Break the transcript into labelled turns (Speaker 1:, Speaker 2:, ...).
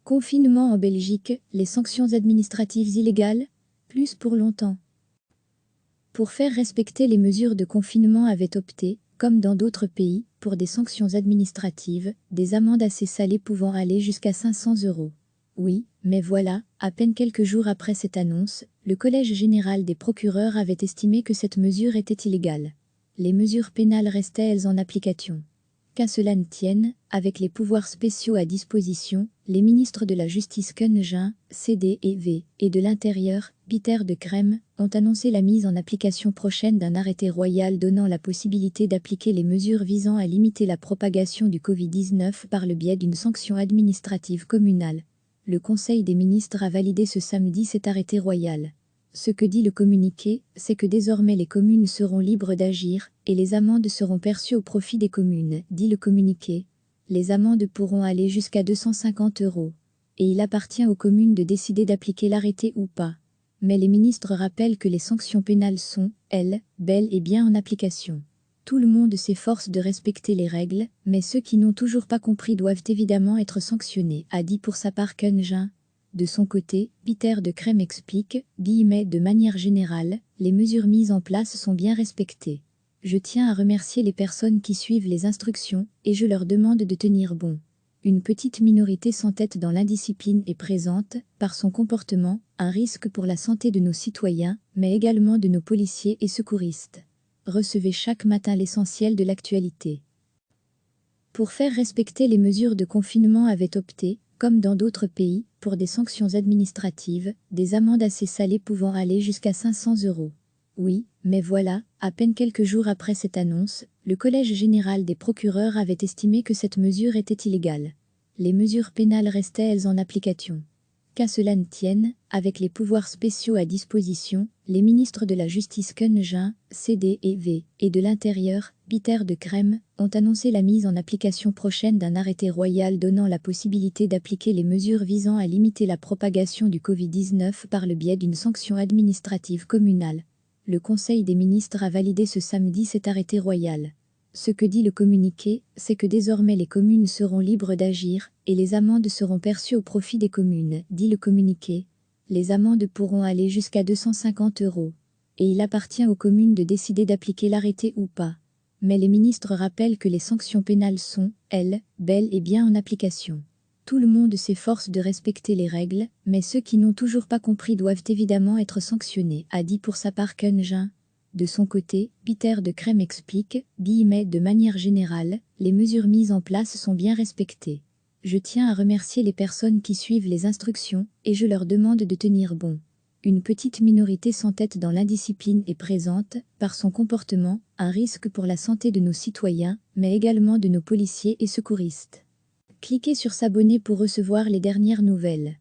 Speaker 1: Confinement en Belgique, les sanctions administratives illégales? Plus pour longtemps. Pour faire respecter les mesures de confinement avaient opté, comme dans d'autres pays, pour des sanctions administratives, des amendes assez salées pouvant aller jusqu'à 500 €. Oui, mais voilà, à peine quelques jours après cette annonce, le Collège général des procureurs avait estimé que cette mesure était illégale. Les mesures pénales restaient elles en application. Qu'à cela ne tienne, avec les pouvoirs spéciaux à disposition, les ministres de la Justice Koen, CD et V, et de l'Intérieur, Pieter De Crème, ont annoncé la mise en application prochaine d'un arrêté royal donnant la possibilité d'appliquer les mesures visant à limiter la propagation du Covid-19 par le biais d'une sanction administrative communale. Le Conseil des ministres a validé ce samedi cet arrêté royal. Ce que dit le communiqué, c'est que désormais les communes seront libres d'agir, et les amendes seront perçues au profit des communes, dit le communiqué. Les amendes pourront aller jusqu'à 250 €. Et il appartient aux communes de décider d'appliquer l'arrêté ou pas. Mais les ministres rappellent que les sanctions pénales sont, elles, bel et bien en application. Tout le monde s'efforce de respecter les règles, mais ceux qui n'ont toujours pas compris doivent évidemment être sanctionnés, a dit pour sa part Koen. De son côté, Pieter De Crème explique, de manière générale, les mesures mises en place sont bien respectées. Je tiens à remercier les personnes qui suivent les instructions, et je leur demande de tenir bon. Une petite minorité s'entête dans l'indiscipline et présente, par son comportement, un risque pour la santé de nos citoyens, mais également de nos policiers et secouristes. Recevez chaque matin l'essentiel de l'actualité. Pour faire respecter les mesures de confinement avaient opté, comme dans d'autres pays, pour des sanctions administratives, des amendes assez salées pouvant aller jusqu'à 500 €. Oui, mais voilà, à peine quelques jours après cette annonce, le Collège général des procureurs avait estimé que cette mesure était illégale. Les mesures pénales restaient elles en application. Qu'à cela ne tienne, avec les pouvoirs spéciaux à disposition, les ministres de la Justice Koen, CD et V, et de l'Intérieur, Pieter De Crème, ont annoncé la mise en application prochaine d'un arrêté royal donnant la possibilité d'appliquer les mesures visant à limiter la propagation du Covid-19 par le biais d'une sanction administrative communale. Le Conseil des ministres a validé ce samedi cet arrêté royal. Ce que dit le communiqué, c'est que désormais les communes seront libres d'agir, et les amendes seront perçues au profit des communes, dit le communiqué. Les amendes pourront aller jusqu'à 250 €. Et il appartient aux communes de décider d'appliquer l'arrêté ou pas. Mais les ministres rappellent que les sanctions pénales sont, elles, bel et bien en application. Tout le monde s'efforce de respecter les règles, mais ceux qui n'ont toujours pas compris doivent évidemment être sanctionnés, a dit pour sa part Koen. De son côté, Pieter De Crème explique, de manière générale, les mesures mises en place sont bien respectées. Je tiens à remercier les personnes qui suivent les instructions, et je leur demande de tenir bon. Une petite minorité s'entête dans l'indiscipline et présente, par son comportement, un risque pour la santé de nos citoyens, mais également de nos policiers et secouristes. Cliquez sur s'abonner pour recevoir les dernières nouvelles.